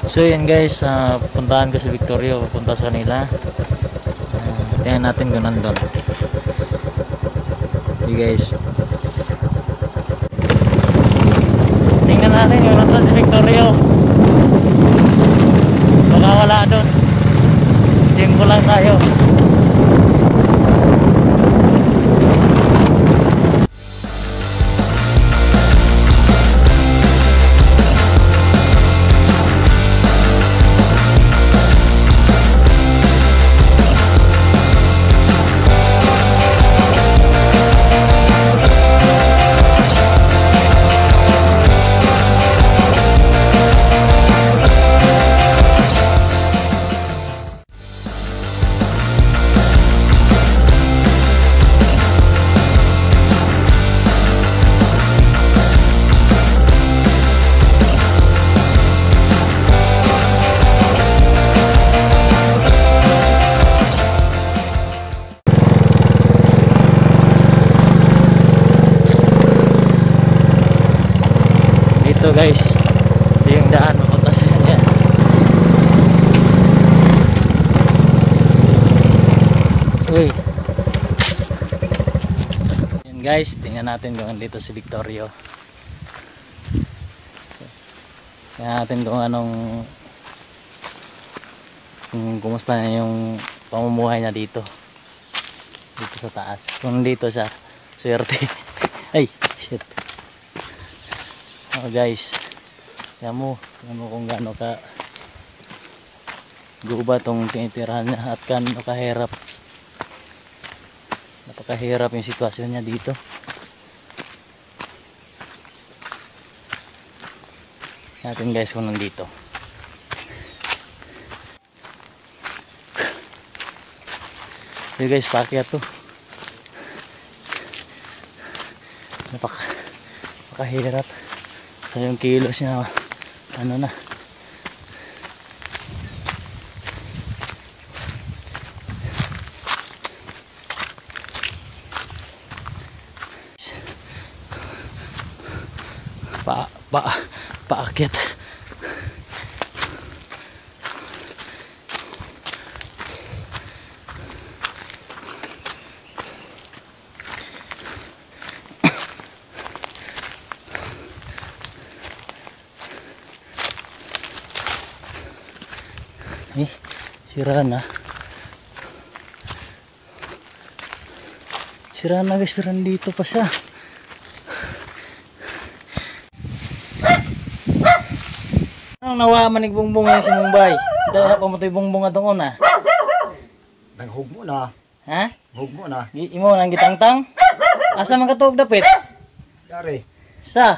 So yun guys, puntahan ko si Victorio, pupunta sa kanila. Tingnan natin kung nandun. Okay guys, tingnan natin kung nandun si Victorio. Baka wala dun, tempo lang tayo. Ito guys, ito yung daan papunta sa kanya. Uy, yan guys, tingnan natin kung dito si Victorio. Tingnan natin kung kumusta na yung pamumuhay niya dito sa taas. Kung dito siya, swerte. Ay, shit. Oh guys, yan mo kung gaano ka guba tong tinitirahan niya at gaano kahirap. Napakahirap yung sitwasyon niya dito. Natin guys kung nandito. So guys, paakyat to. Napakahirap. So yung kilos niya ano na, paakyat. Sira na guys, pero dito pa siya. Anong nawa manig bungbong yan sa Mumbai? Dahil pa mo ito yung bungbong atong una. Naghug mo na. Ha? Hug mo na. Imo nang gitangtang? Asa man katuog dapit? Dari. Sa?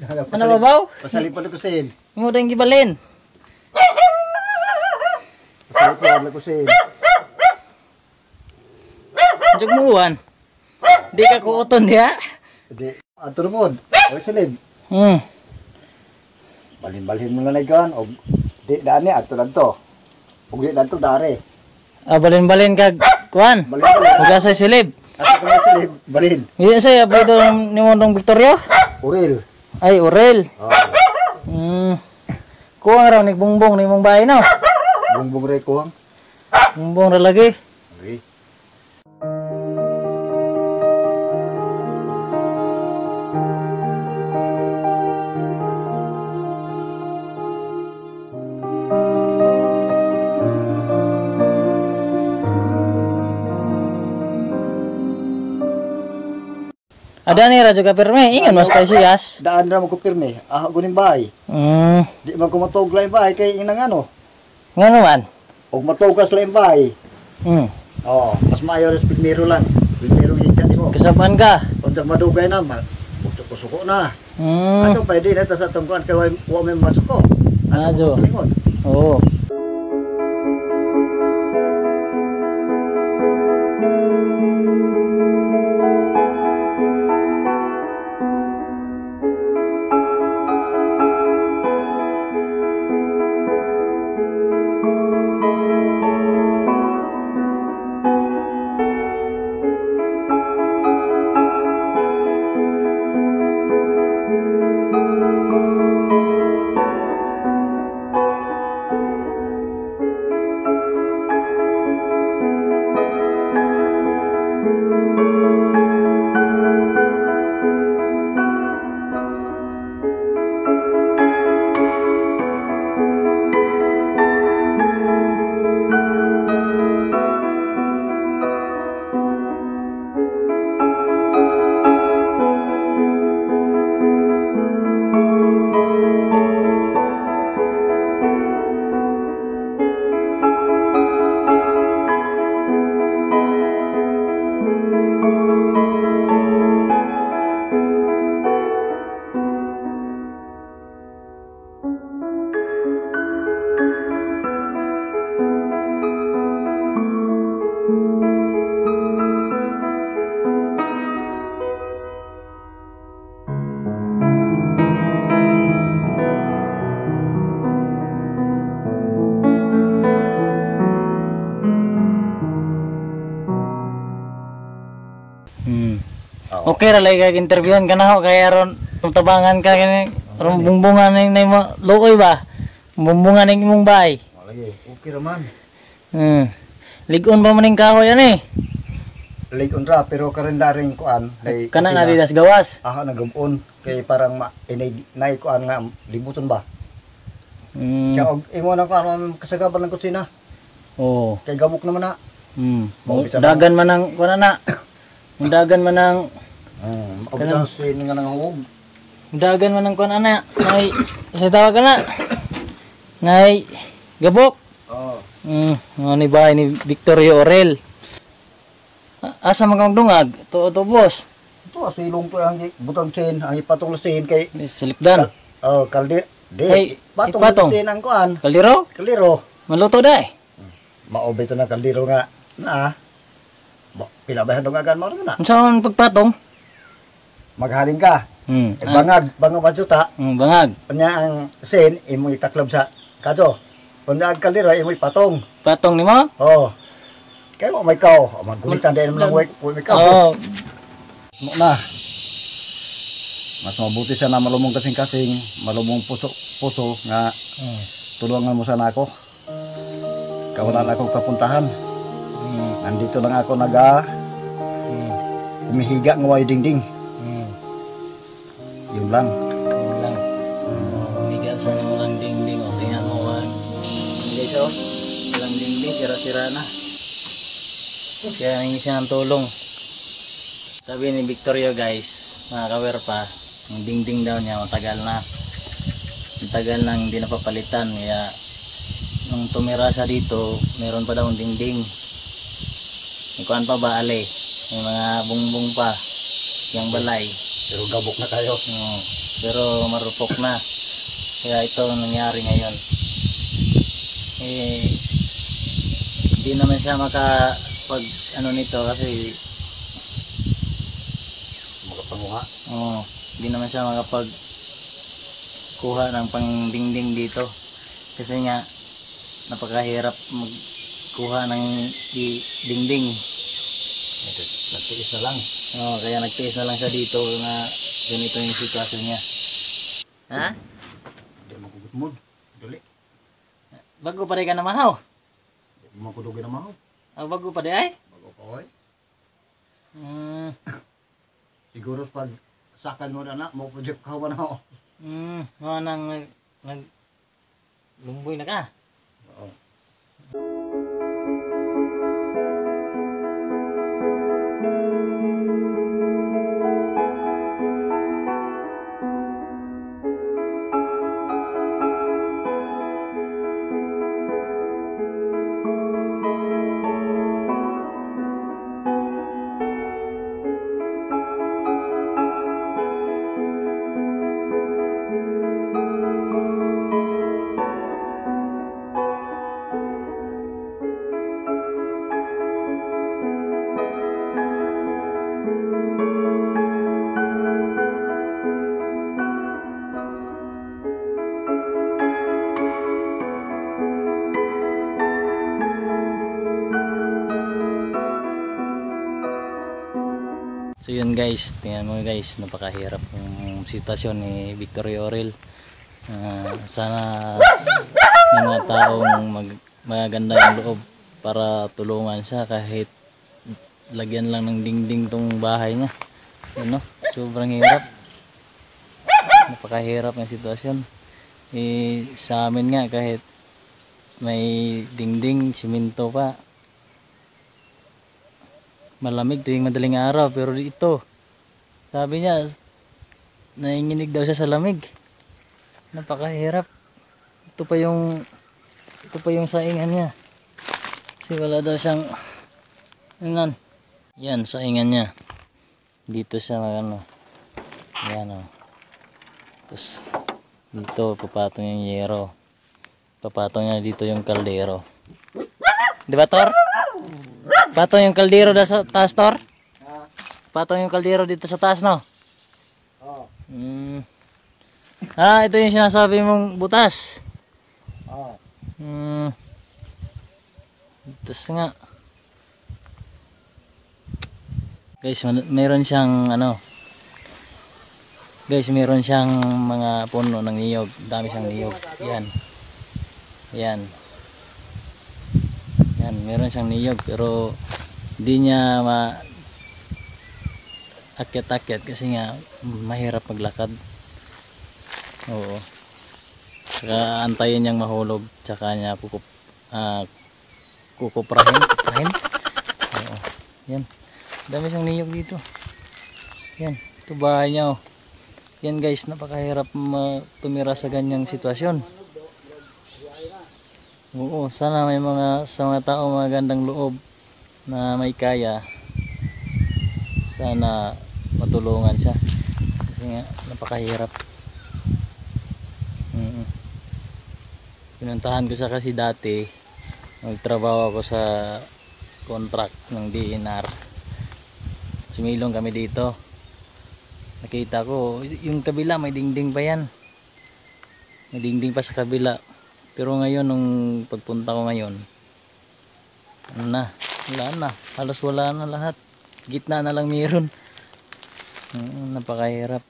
Ano babaw? Pasalipad ko sin. Imo dang gibalin. Pasalipad ko sin. Jug muwan. Di ka kuuton diha. Di aturmod. Oy salib. Balhin-balhin mo na gan og di dani ato to. Ug di dadto dari. Balin-balin kag kuan. Balhin-balhin. Uga sa silib. Ato ko salib balhin. Iya saya apa itu ni Mondong Victorio? Uril. Ay, Urel. Oh. Kuang raw nagbungbong ni mong bahay no. Bungbong re ko. Bumbong ra lagi. Okay. Ada ni Raja Kapirme, ingan mas tayo siyas. Daan ra mo ko pirmi. Guning bahay. Di man ko matog lain bahay kay inang ano. Nga naman. Og matogas lain bahay. Oh, mas mayor is primero lang. Primero higda mo. Kasamaan ka. Unsa madugay na mal. Suko na. Hmm. Ato pwede na ta sa tungkuan kay wa may masuko. Azo. Lingon. Oo. Okay ra lay kag interviewon ka na ho kaya ron tabangan ka kani ron bungbungan ning mo luoy ba. Bumbungan ning imong bahay. Lagi, okay raman. Ligon ba maning kahoy ani? Ligon ra pero karenda ring kuan kay Kana na dinas gawas. aha nagumon kay parang inay nay kuan nga libuton ba. Kaya og imo na kuan kasagaban ng kusina. Oh. Kay gamok naman na. Dagan man ang kuan na. Dagan man ang Abot sin nga nang hug. dagan man ang kuan ana. Ngay sa tawag kana. Ngay gabok. Oh. Ni bahay ni Victorio Orel. Asa man kang dungag? To boss. Ito asilong to ang butang sin, ang ipatong sin kay Silipdan. oh kaldi. Hey, patong ipatong. sin ang kuan. Kaliro? Kaliro. Maluto dai. Maobe to na kaldero nga na. Pinabahan do gagan mo na. Unsa man pagpatong? Maghaling ka. Bangag bajuta. Bangag. Kanya ang sin imo itaklob sa kato. Kanya ang kaldero imo ipatong. Patong nimo? Oh. Kaya mo may kao, magkulitan din ng wek, may kao. Oh. Na. Mas mabuti siya na malumong kasing-kasing, malumong puso nga tulungan mo sana ako. Kawalan ako kapuntahan. Nandito lang ako umihiga ng way dingding. Yun lang. Umihiga sa walang dingding. O, tingnan mo wag. Hindi siya o. Walang dingding, sira-sira na. Kaya nangyay siya ng tulong. Sabi ni Victorio guys, mga kawerpa, yung dingding daw niya matagal na. Matagal nang hindi napapalitan. Kaya nung tumira siya dito, meron pa daw dingding. Ikuan pa ba ale? May mga bungbong pa. Yung balay. Pero gabok na kayo. Pero marupok na. Kaya ito nangyari ngayon. Hindi naman siya makapag ano nito kasi Makapanguha. hindi naman siya makapag kuha ng pangdingding dito. Kasi nga napakahirap magkuha ng dingding. Nagtiis na lang. Kaya nagtiis na lang siya dito na ganito yung sitwasyon niya. Ha? Hindi mo kugutmod. Dali. Bago pa rin ka na mahaw? Hindi mo kudugin na maho. Bago pa rin ay? Bago pa oy. Siguro pag sakan mo na mo project ka ba na ako. Nang lumboy na ka. Oo. So yun guys, tingnan mo guys, napakahirap yung sitwasyon ni Victorio Orel. Sana yung mga taong magaganda yung loob para tulungan siya kahit lagyan lang ng dingding tong bahay niya. Yun, no? Sobrang hirap. Napakahirap yung sitwasyon. Sa amin nga kahit may dingding, simento pa. Malamig tuwing madaling araw, pero dito sabi niya nanginginig daw siya sa lamig. Napakahirap. Ito pa yung saingan niya kasi wala daw siyang yan saingan niya dito siya magano yan o. Tapos Dito papatong yung yero. Papatong niya dito yung kaldero. Di ba, Tor? Patong yung kaldero sa taas, Tor? Patong yung kaldero dito sa taas, no? Oo. Ito yung sinasabi mong butas. Oo. Butas nga. Guys, meron siyang guys, meron siyang mga puno ng niyog. Dami siyang niyog. Yan. Yan. Yan, meron siyang niyog pero hindi niya akyat-akyat kasi nga mahirap maglakad. Oo. Saka antayin niyang mahulog tsaka niya kukuprahin. Oo. Yan. Dami siyang niyog dito. Yan. Ito bahay niya, oh. Yan guys, napakahirap tumira sa ganyang sitwasyon. Oo, sana may sa mga tao magandang loob na may kaya. Sana matulungan siya. Kasi nga, napakahirap. Pinuntahan ko siya kasi dati. Nagtrabaho ako sa contract ng DNR. Sumilong kami dito. Nakita ko yung kabila may dingding pa yan. May dingding pa sa kabila. Pero ngayon nung pagpunta ko ngayon, wala na. Halos wala na lahat. Gitna na lang meron. Napakahirap.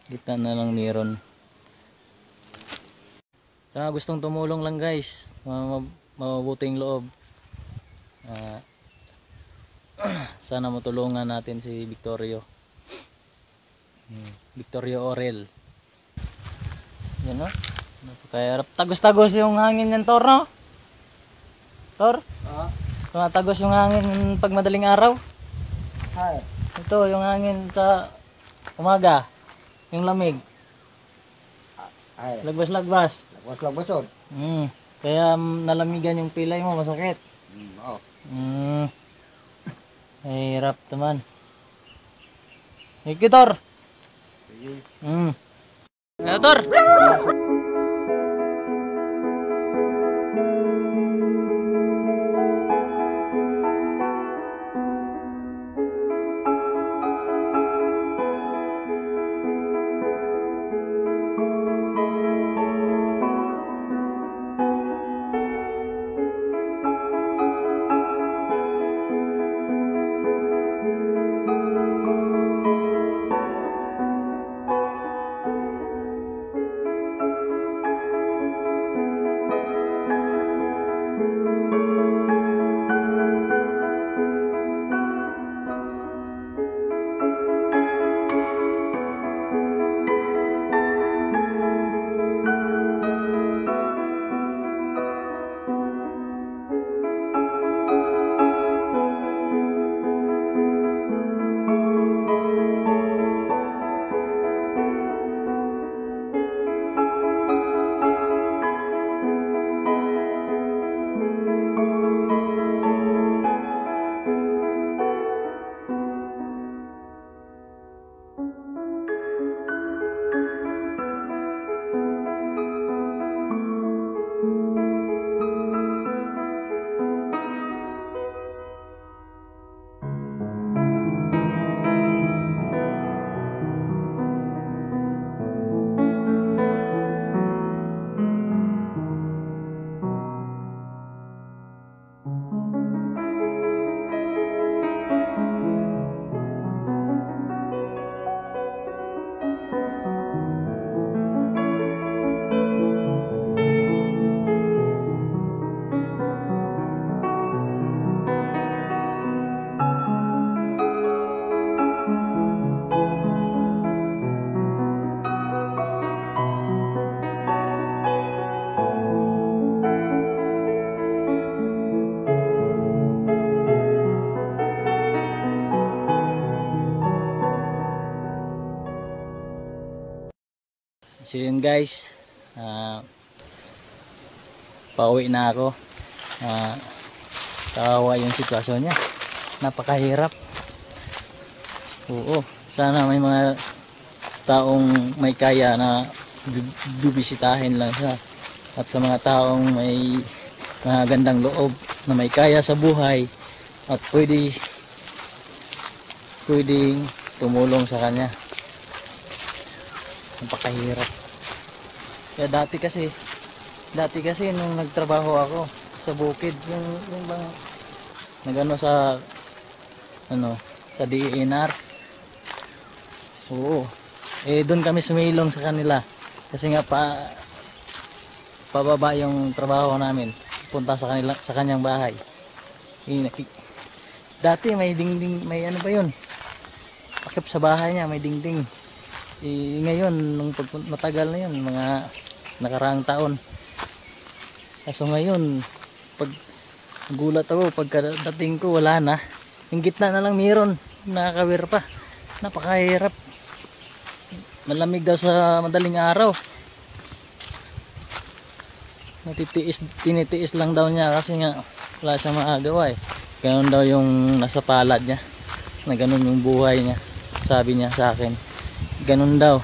Gitna na lang meron. Sa gustong tumulong lang guys, mabuting loob. Sana matulungan natin si Victorio. Victorio Orel. Yan, no? Napakahirap. Tagos-tagos yung hangin ng Tor, no? Tor? Tumatagos yung hangin pag madaling araw. Ay. Ito yung hangin sa umaga. Yung lamig. Ay. Lagbas-lagbas. Labas-labasod. Kaya nalamigan yung pilay mo, masakit. Oo. Hirap naman. Iki, Tor. Tor. So yun guys, pauwi na ako. Kawawa yung sitwasyon niya, napakahirap. Oo, sana may mga taong may kaya na bibisitahin lang siya. At sa mga taong may mga gandang loob na may kaya sa buhay at pwedeng tumulong sa kanya. Napakahirap. Kaya dati kasi nung nagtrabaho ako sa bukid, yung bang nagano sa sa DNR. Oo. Doon kami sumilong sa kanila kasi nga pababa yung trabaho namin punta sa kanyang bahay. Dati may dingding, may ano ba yun, takip sa bahay niya, may dingding. Ngayon nung matagal na yun, mga nakaraang taon. Kaso ngayon pag gulat ako pagkadating ko, wala na. Yung gitna na lang meron, nakakawir pa. Napakahirap. Malamig daw sa madaling araw. Tinitiis lang daw niya kasi nga wala siyang magagawa eh. Ganun daw yung nasa palad niya, na ganun yung buhay niya. Sabi niya sa akin, ganun daw.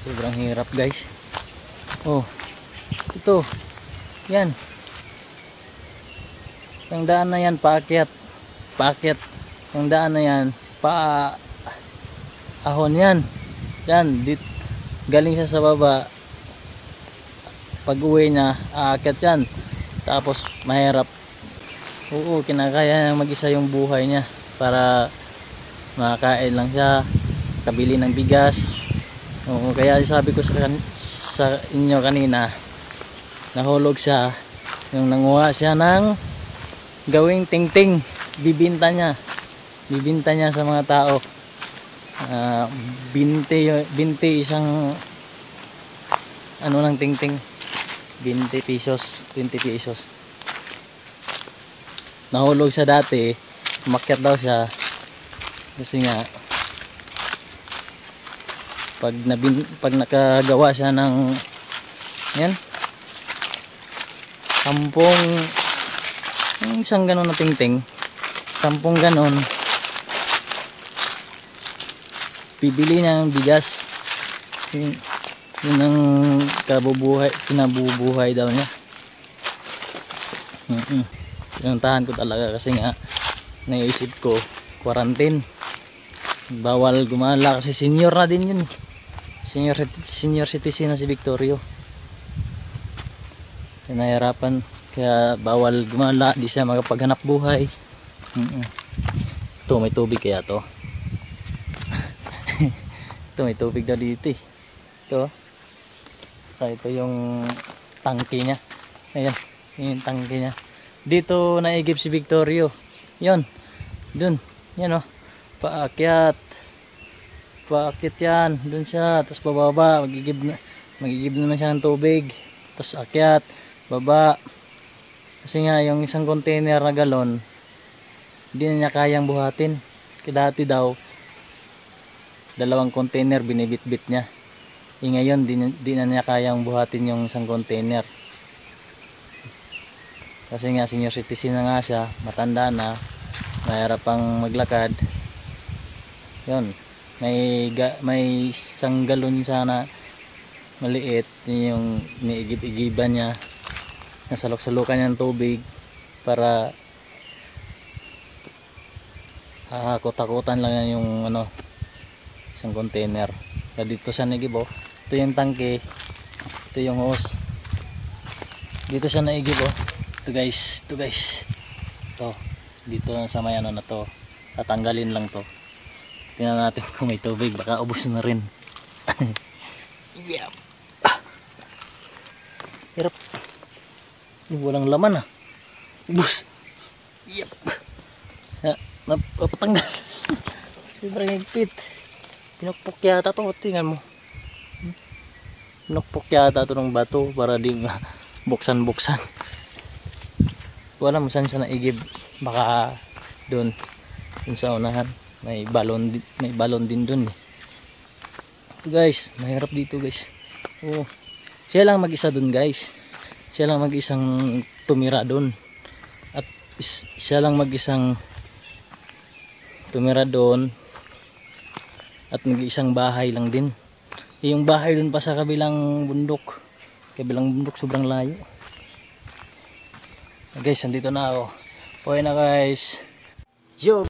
Sobrang hirap guys. Oh, ito yan, yung daan na yan paakyat. Yung daan na yan ahon yan. Galing siya sa baba, pag uwi niya aakyat yan, tapos mahirap. Oo, kinakaya niya mag-isa yung buhay niya para makakain lang siya, kabili ng bigas. Oo, kaya sabi ko sa inyo kanina, nahulog siya, yung nanguha siya ng gawing tingting, bibinta niya sa mga tao. 20 isang ng tingting, 20 pesos. Nahulog siya dati, umakyat daw siya kasi nga pag nakagawa siya ng yan, 10 isang ganon na tingting, 10 ganon, bibili niya ng bigas. Yun ang kinabubuhay daw niya. Pinuntahan ko talaga kasi nga naisip ko, quarantine, bawal gumala kasi senior na din yun. Senior citizen na si Victorio. Nahirapan, kaya bawal gumala, di siya makapaghanap buhay. Ito, may tubig kaya to. Ito, may tubig daw dito eh. Ito. Ito yung tangke niya. Ayan, yung tangke niya. Dito naigib si Victorio. Yun. Dun. Yan o. Paakyat yan. Dun siya. Tapos bababa. Magigib naman siya ng tubig. Tapos akyat. Baba. Kasi nga yung isang container na galon, hindi na niya kayang buhatin. Kaya dati daw 2 container binibitbit niya. Ngayon di na niya kayang buhatin yung isang container. Kasi nga senior citizen na nga siya, matanda na, mahirap pang maglakad. Yun, may isang galon sana maliit, yung niigib-igiban niya, nasalok-salukan niya ng tubig para takot-takutan lang yan yung isang container. Kaya dito siya naigib oh. Ito yung tangke, ito yung hose, dito siya naigib oh. Ito guys, ito dito sa may na to, tatanggalin lang to. Tingnan natin kung may tubig, baka ubos na rin. Yep. Hirap, walang laman ubos. Yep. Napatanggal. Sobrang higpit. Pinukpok yata to, tingnan mo. Pinukpok yata to ng bato para di buksan. Wala mo saan siya naigib. Baka doon sa unahan may balon din doon eh. Guys, mahirap dito guys. Oh, siya lang mag-isa doon guys. Siya lang mag-isang tumira doon. At siya lang mag-isang tumira doon at mag-isang bahay lang din. Yung bahay doon pa sa kabilang bundok sobrang layo. Guys, nandito na ako. Okay na guys. Yo!